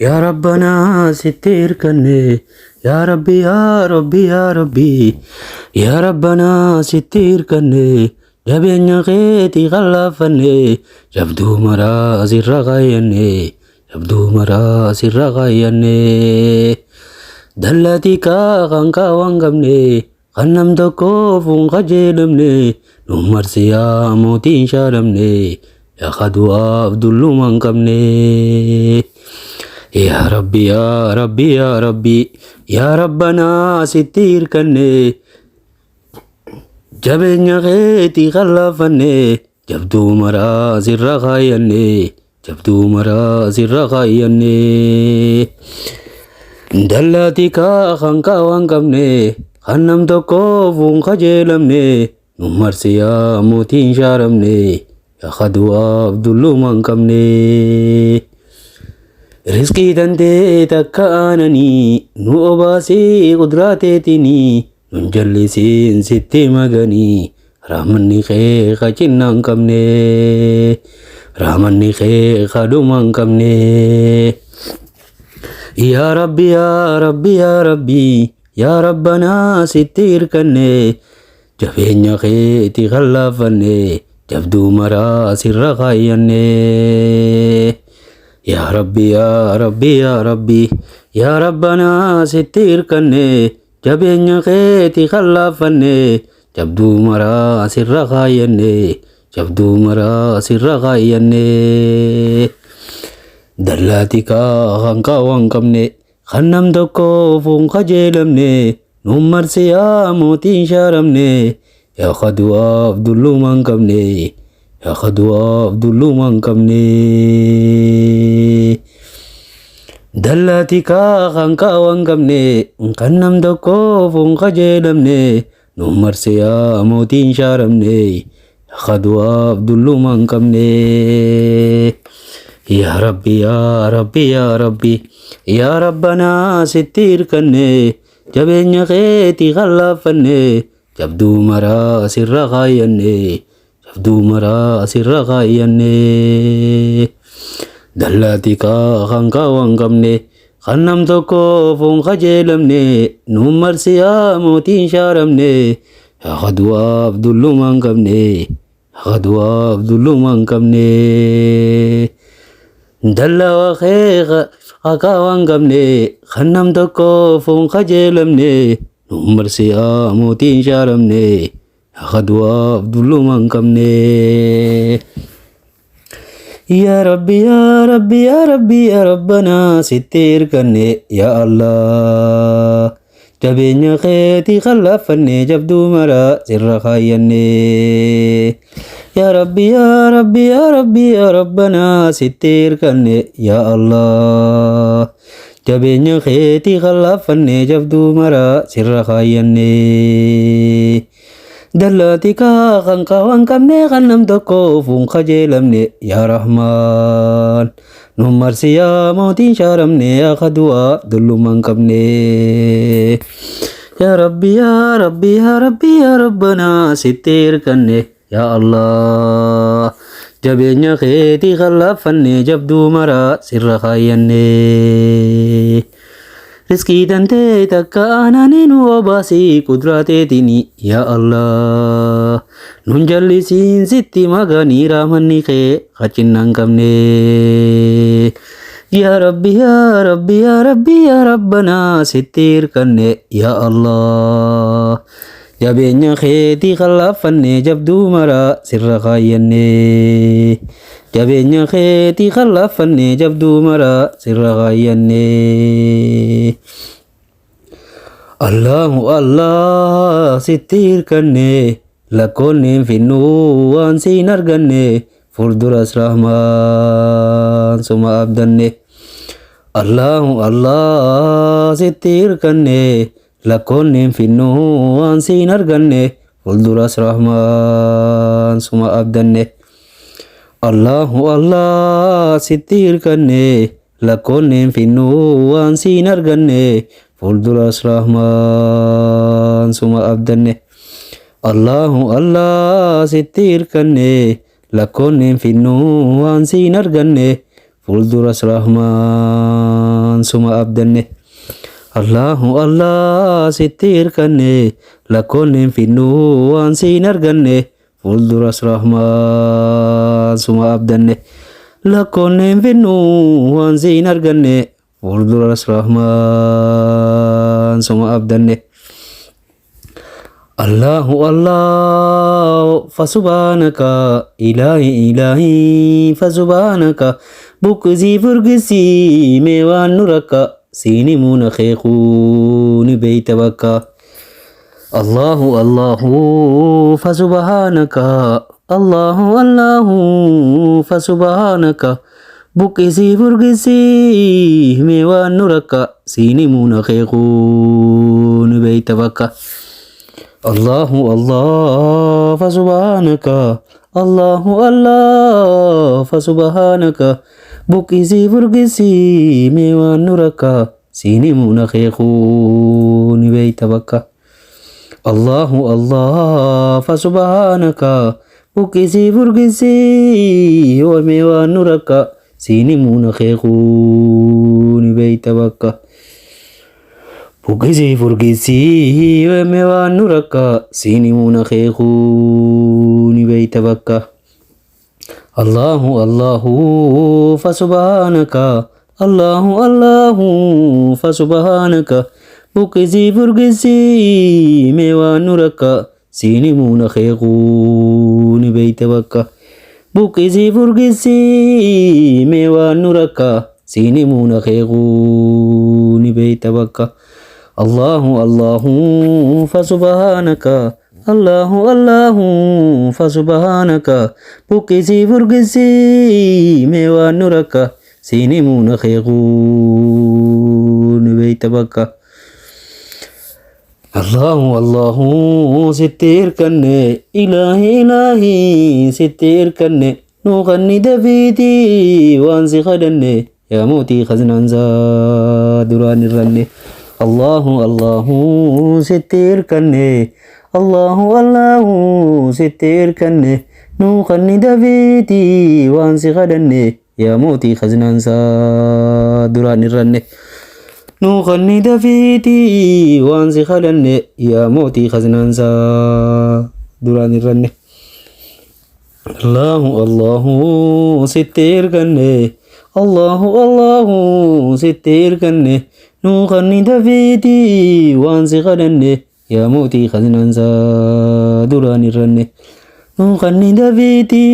يا ربنا ستير كني يا ربي يا ربي يا ربي يا ربنا ستير كني جبين غيتي غلفني جبدو مراز الرغيني جبدو مراز الرغيني دلتي كاغنكا وانغمني خنم دكو فون خجلمني نمر سياموتين شارمني يا خدو عبد اللومان كمني يا ربي يا ربي يا ربي يا ربنا ستير كني جبين غيتي غلفني جبدو مراز الرغيني جبدو مراز الرغيني دلتي كاغنكا وانغمني خنم دكو فون خجلمني نمر سياموتين شارمني يا خدو عبد اللومان كمني رزقي دندي تكانني نو أباسي قدراتيتني ننجلسين ستي مغني رحمني خيخ جنان كمني رحمني خيخ دومان كمني يا ربي يا ربي يا ربي يا ربنا ستير كني جفين خيتي غلفني جبدو مراس الرغيني يا ربي يا ربي يا ربي يا ربنا ستير كني جبين خيتي غلفني جبدو مراس الرغيني جبدو مراس الرغيني دلاتي كاغنكا وانكمني خنم دكو فون خجلمني نمر سياموتين شارمني يا خدو عبد اللومان كمني يا خدو عبد اللومان كمني دلاتي كاغنكا وانكمني خنم دكو فون خجلمني نمر سياموتين شارمني يا خدو عبد اللومان كمني يا ربي يا ربي يا ربي يا ربنا ستير كني جبين غيتي غلفني جبدو مراس الرغيني جبدو مراس الرغيني دلاتي كاغنكا وانغمني خنم دكو فون خجلمني نمر سياموتين شارمني يا خدو عبد اللومان كمني خدو عبد اللومان كمني دلا وخيخ أكاوان قمني خنم دكو فون خجلمني نمر سياموتين شارمني أخدوا عبد اللومان كمني يا ربي يا ربي يا ربي يا ربنا ستير كني يا الله جبين خيتي خلفني جبدو مرا سر خايني يا ربي يا ربي يا ربي يا ربنا ستير كني يا الله جبين خيتي خلفني جبدو مرا سر خايني دلاتي كاغنكا وانكمني خنم دكو فون خجلمني يا رحمن نمر سياموتين شارمني يا خدوا دلو منكمني يا ربي يا ربي يا ربي يا ربنا ستير كني يا الله جبين خيتي خلفني جبدو مرا سر خايني رزقي دنتي تكانني نو باسي قدراتيتني يا الله ننجلسين ستي مغني رامني خي خچنن كمني يا ربي يا ربي يا ربي يا ربنا ستير كني يا الله جبين خيتي خلفني جبدو مرا سر خايني جبين خيتي خلفني جبدو مرا سر خايني الله الله ستير كني لكون في النوان سينر كني فردرس رحمن ثم أبدني الله الله ستير كني لكون في النوان سينر كني فردرس رحمن ثم أبدني الله الله ستير كني لكون في النوان سينر كني فردرس رحمن ثم أبدني الله الله ستير كني لكون في النوان سينر كني فردرس رحمن rahmaan suma abdanne. Allahu Allah sitti hirkanne lakkoonneen finnuu waan siin arganne fuulduras rahmaan suma abdanne. Lakkoonneen finnuu waan siin arganne fuulduras rahmaan suma abdanne. Allahu Allah fasubhanaka ilahi ilahi fasubhanaka buqzi furgisi meewaan nuraka sini muna khekuni beita bakka. Allahu Allahu fasubhanaka Allahu Allahu fasubhanaka buqzi furgisi meewaan nuraka sini muna khekuni beita bakka. Allahu Allah fasubhanaka Allahu Allah fasubhanaka buqisi furgisi meewaan nuraka sini muna khekuni beita bakka. Allahu Allah fasubhanaka buqisi furgisi meewaan nuraka sini muna khekuni beita bakka. Buqisi furgisi meewaan nuraka sini muna khekuni beita bakka. Allahu Allahu fasubhanaka Allahu Allahu fasubhanaka buqisi furgisi meewaan nuraka sini muna khekuni beita bakka. Buqisi furgisi meewaan nuraka sini muna khekuni beita bakka. Allahu Allahu fasubhanaka Allahu Allahu fasubhanaka buqisi furgisi meewaan nuraka sini muna khekuni beita bakka. Allahu Allahu sitti hirkanne ilahi ilahi sitti hirkanne nuuqanni dafiiti waan si kadhanne yaa mootii khaznaansaa duraan irranne. Allahu Allahu sitti hirkanne Allahu Allahu sitti hirkanne nuuqanni dafiiti waan si kadhanne yaa mootii khaznaansaa duraan irranne. Nuuqanni dafiiti waan si kadhanne yaa mootii khaznaansaa duraan irranne. Allahu Allahu sitti hirkanne Allahu Allahu sitti hirkanne nuuqanni dafiiti waan si kadhanne yaa mootii khaznaansaa duraan irranne. Nuuqanni dafiiti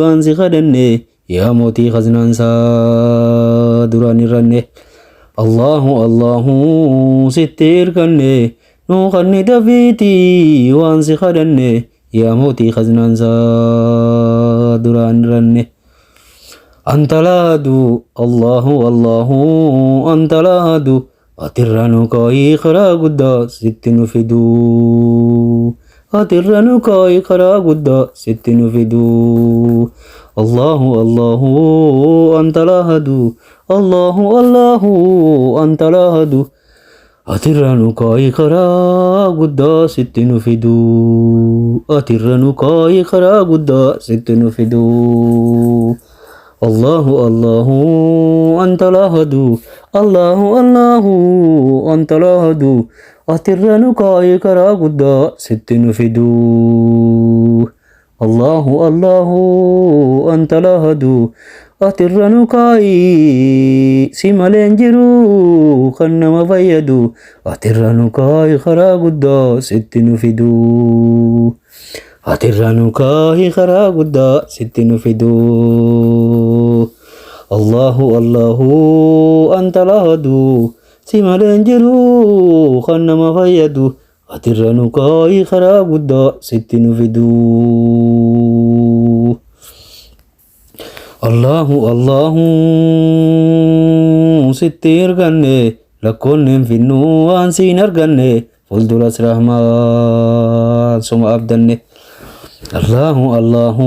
waan si kadhanne yaa mootii khaznaansaa duraan irranne. Allahu Allahu sitti hirkanne nuuqanni dafiiti waan si kadhanne yaa mootii khaznaansaa duraan irranne. Anta laadu Allahu Allahu anta laadu atirranu kaayi karaa guddaa sitti nu fidu. Atirranu kaayi karaa guddaa sitti nu fidu. Allahu Allahu anta laadu Allahu Allahu anta laadu atirranu kaayi karaa guddaa sitti nu fidu. Atirranu kaayi karaa guddaa sitti nu fidu. Allahu Allahu anta lahadu Allahu Allahu anta lahadu atirranu kaayi karaa guddaa sitti nu fidu. Allahu Allahu anta lahadu atirranu kaayi si maleen jiru kan nama fayyadu. Atirranu kaayi karaa guddaa sitti nu fidu. Atirranu kaayi karaa guddaa sitti nu fidu. Allahu Allahu anta lahadu si maleen jiru kan nama fayyadu. Atirranu kaayi karaa guddaa sitti nu fidu. Allahu Allahu sitti hirkanne lakkoonneen finnuu waan siin arganne fuulduras rahmaan suma abdanne. Allahu Allahu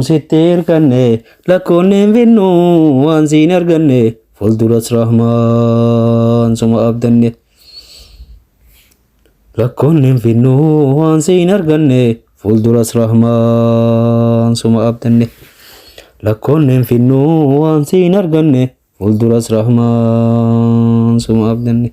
sitti hirkanne lakkoonneen finnuu waan siin arganne fuulduras rahmaan suma abdanne. Lakkoonneen finnuu waan siin arganne fuulduras rahmaan suma abdanne. Lakkoonneen finnuu waan siin arganne fuulduras rahmaan suma abdanne.